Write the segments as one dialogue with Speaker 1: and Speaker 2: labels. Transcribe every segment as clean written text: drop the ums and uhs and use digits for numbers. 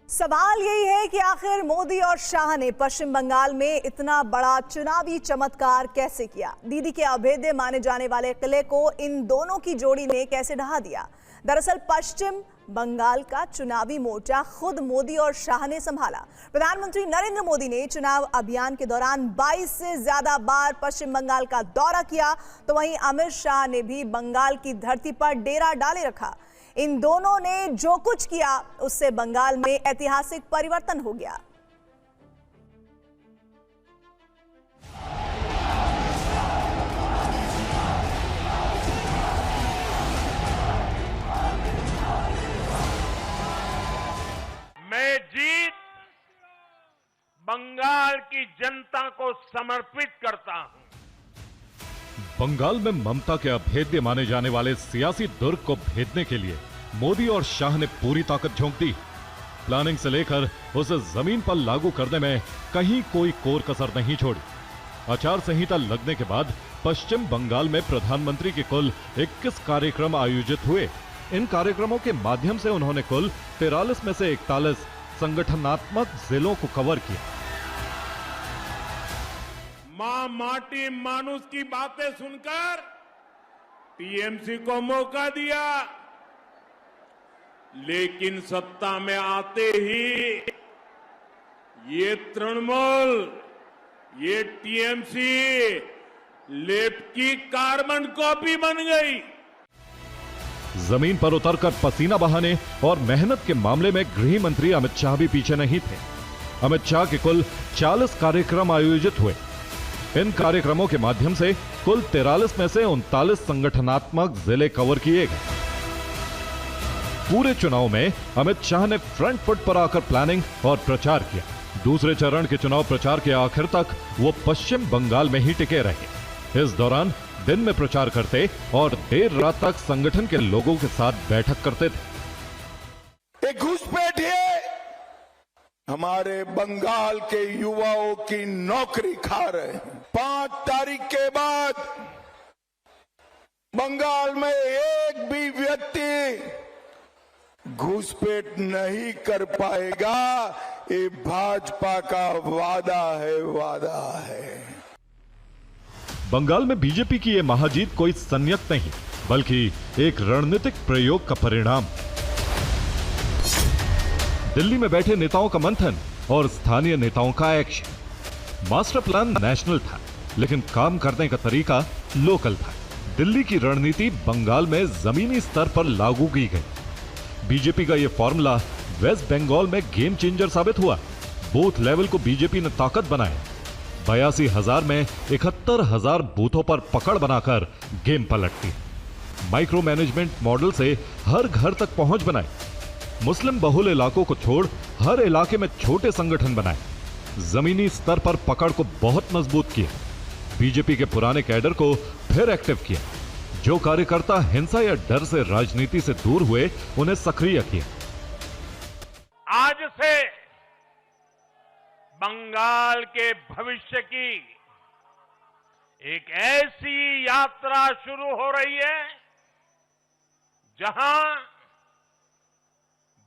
Speaker 1: सवाल यही है कि आखिर मोदी और शाह ने पश्चिम बंगाल में इतना बड़ा चुनावी चमत्कार कैसे किया। दीदी के अभेद्य माने जाने वाले किले को इन दोनों की जोड़ी ने कैसे ढहा दिया। दरअसल पश्चिम बंगाल का चुनावी मोर्चा खुद मोदी और शाह ने संभाला। प्रधानमंत्री नरेंद्र मोदी ने चुनाव अभियान के दौरान 22 से ज्यादा बार पश्चिम बंगाल का दौरा किया, तो वहीं अमित शाह ने भी बंगाल की धरती पर डेरा डाले रखा। इन दोनों ने जो कुछ किया उससे बंगाल में ऐतिहासिक परिवर्तन हो गया।
Speaker 2: मैं जीत बंगाल की जनता को समर्पित करता हूं।
Speaker 3: बंगाल में ममता के अभेद्य माने जाने वाले सियासी दुर्ग को भेदने के लिए मोदी और शाह ने पूरी ताकत झोंक दी। प्लानिंग से लेकर उसे जमीन पर लागू करने में कहीं कोई कोर कसर नहीं छोड़ी। आचार संहिता लगने के बाद पश्चिम बंगाल में प्रधानमंत्री के कुल 21 कार्यक्रम आयोजित हुए। इन कार्यक्रमों के माध्यम से उन्होंने कुल 43 में से 41 संगठनात्मक जिलों को कवर किया।
Speaker 2: मां माटी मानुष की बातें सुनकर टीएमसी को मौका दिया, लेकिन सत्ता में आते ही ये तृणमूल, ये टीएमसी लेफ्ट की कार्बन कॉपी बन गई।
Speaker 3: जमीन पर उतरकर पसीना बहाने और मेहनत के मामले में गृह मंत्री अमित शाह भी पीछे नहीं थे। अमित शाह के कुल 40 कार्यक्रम आयोजित हुए। इन कार्यक्रमों के माध्यम से कुल 43 में से 39 संगठनात्मक जिले कवर किए गए। पूरे चुनाव में अमित शाह ने फ्रंट फुट पर आकर प्लानिंग और प्रचार किया। दूसरे चरण के चुनाव प्रचार के आखिर तक वो पश्चिम बंगाल में ही टिके रहे। इस दौरान दिन में प्रचार करते और देर रात तक संगठन के लोगों के साथ बैठक करते थे।
Speaker 4: एक घुसपैठ है, हमारे बंगाल के युवाओं की नौकरी खा रहे हैं। 5 तारीख के बाद बंगाल में एक भी व्यक्ति घुसपैठ नहीं कर पाएगा। ये भाजपा का वादा है, वादा है।
Speaker 3: बंगाल में बीजेपी की यह महाजीत कोई संयत नहीं, बल्कि एक रणनीतिक प्रयोग का परिणाम। दिल्ली में बैठे नेताओं का मंथन और स्थानीय नेताओं का एक्शन। मास्टर प्लान नेशनल था, लेकिन काम करने का तरीका लोकल था। दिल्ली की रणनीति बंगाल में जमीनी स्तर पर लागू की गई। बीजेपी का यह फॉर्मूला वेस्ट बंगाल में गेम चेंजर साबित हुआ। बूथ लेवल को बीजेपी ने ताकत बनाया। 82,000 में 71,000 बूथों पर पकड़ बनाकर गेम पलट दी। माइक्रो मैनेजमेंट मॉडल से हर घर तक पहुंच बनाई। मुस्लिम बहुल इलाकों को छोड़ हर इलाके में छोटे संगठन बनाए। जमीनी स्तर पर पकड़ को बहुत मजबूत किया। बीजेपी के पुराने कैडर को फिर एक्टिव किया। जो कार्यकर्ता हिंसा या डर से राजनीति से दूर हुए, उन्हें सक्रिय किया।
Speaker 2: आज से बंगाल के भविष्य की एक ऐसी यात्रा शुरू हो रही है जहां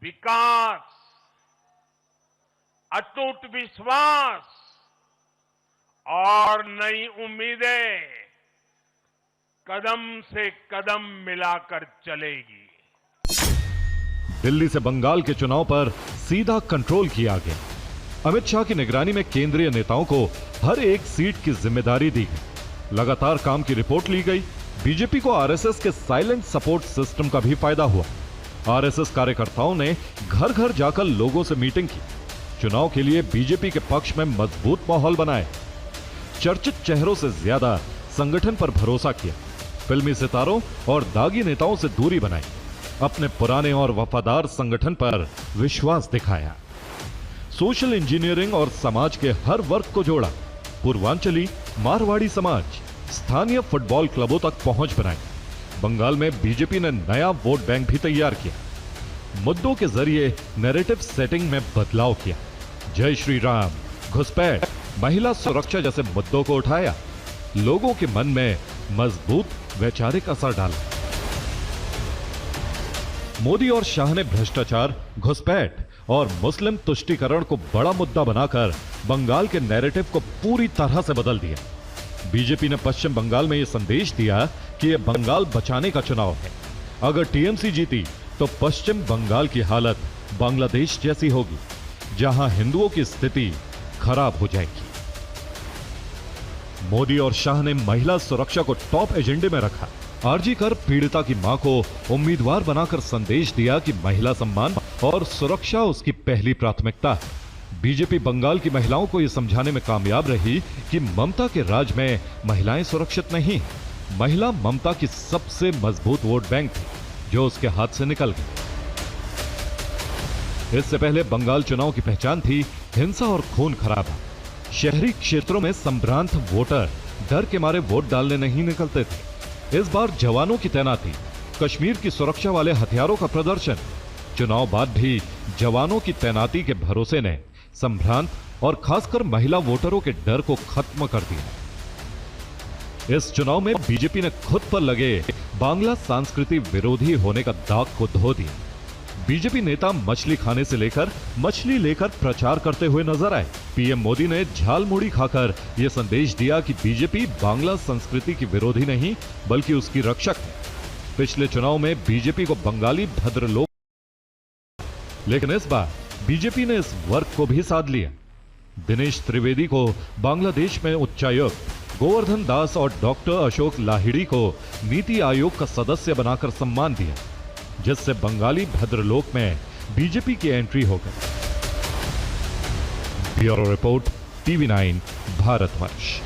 Speaker 2: विकास, अटूट विश्वास और नई उम्मीदें कदम से कदम मिलाकर चलेगी।
Speaker 3: दिल्ली से बंगाल के चुनाव पर सीधा कंट्रोल किया गया। अमित शाह की निगरानी में केंद्रीय नेताओं को हर एक सीट की जिम्मेदारी दी गई। लगातार काम की रिपोर्ट ली गई। बीजेपी को आरएसएस के साइलेंट सपोर्ट सिस्टम का भी फायदा हुआ। आरएसएस कार्यकर्ताओं ने घर घर जाकर लोगों से मीटिंग की। चुनाव के लिए बीजेपी के पक्ष में मजबूत माहौल बनाए। चर्चित चेहरों से ज्यादा संगठन पर भरोसा किया। फिल्मी सितारों और दागी नेताओं से दूरी बनाई। अपने पुराने और वफादार संगठन पर विश्वास दिखाया। सोशल इंजीनियरिंग और समाज के हर वर्ग को जोड़ा। पूर्वांचली, मारवाड़ी समाज, स्थानीय फुटबॉल क्लबों तक पहुंच बनाई। बंगाल में बीजेपी ने नया वोट बैंक भी तैयार किया। मुद्दों के जरिए नैरेटिव सेटिंग में बदलाव किया। जय श्री राम, घुसपैठ, महिला सुरक्षा जैसे मुद्दों को उठाया। लोगों के मन में मजबूत वैचारिक असर डाला। मोदी और शाह ने भ्रष्टाचार, घुसपैठ और मुस्लिम तुष्टीकरण को बड़ा मुद्दा बनाकर बंगाल के नैरेटिव को पूरी तरह से बदल दिया। बीजेपी ने पश्चिम बंगाल में यह संदेश दिया कि यह बंगाल बचाने का चुनाव है। अगर टीएमसी जीती तो पश्चिम बंगाल की हालत बांग्लादेश जैसी होगी, जहां हिंदुओं की स्थिति खराब हो जाएगी। मोदी और शाह ने महिला सुरक्षा को टॉप एजेंडे में रखा। आरजी कर पीड़िता की मां को उम्मीदवार बनाकर संदेश दिया कि महिला सम्मान और सुरक्षा उसकी पहली प्राथमिकता है। बीजेपी बंगाल की महिलाओं को यह समझाने में कामयाब रही कि ममता के राज में महिलाएं सुरक्षित नहीं। महिला ममता की सबसे मजबूत वोट बैंक थी, जो उसके हाथ से निकल गई। इससे पहले बंगाल चुनाव की पहचान थी हिंसा और खून खराबा। शहरी क्षेत्रों में संभ्रांत वोटर डर के मारे वोट डालने नहीं निकलते थे। इस बार जवानों की तैनाती, कश्मीर की सुरक्षा वाले हथियारों का प्रदर्शन, चुनाव बाद भी जवानों की तैनाती के भरोसे ने संभ्रांत और खासकर महिला वोटरों के डर को खत्म कर दिया। इस चुनाव में बीजेपी ने खुद पर लगे बांग्ला संस्कृति विरोधी होने का दाग को धो दिया। बीजेपी नेता मछली खाने से लेकर मछली लेकर प्रचार करते हुए नजर आए। पीएम मोदी ने झालमुड़ी खाकर यह संदेश दिया कि बीजेपी बांग्ला संस्कृति की विरोधी नहीं बल्कि उसकी रक्षक है। पिछले चुनाव में बीजेपी को बंगाली भद्रलोक, लेकिन इस बार बीजेपी ने इस वर्ग को भी साध लिया। दिनेश त्रिवेदी को बांग्लादेश में उच्चायुक्त, गोवर्धन दास और डॉक्टर अशोक लाहिड़ी को नीति आयोग का सदस्य बनाकर सम्मान दिया, जिससे बंगाली भद्रलोक में बीजेपी की एंट्री हो गई। Bureau report, TV9 Bharatvarsh.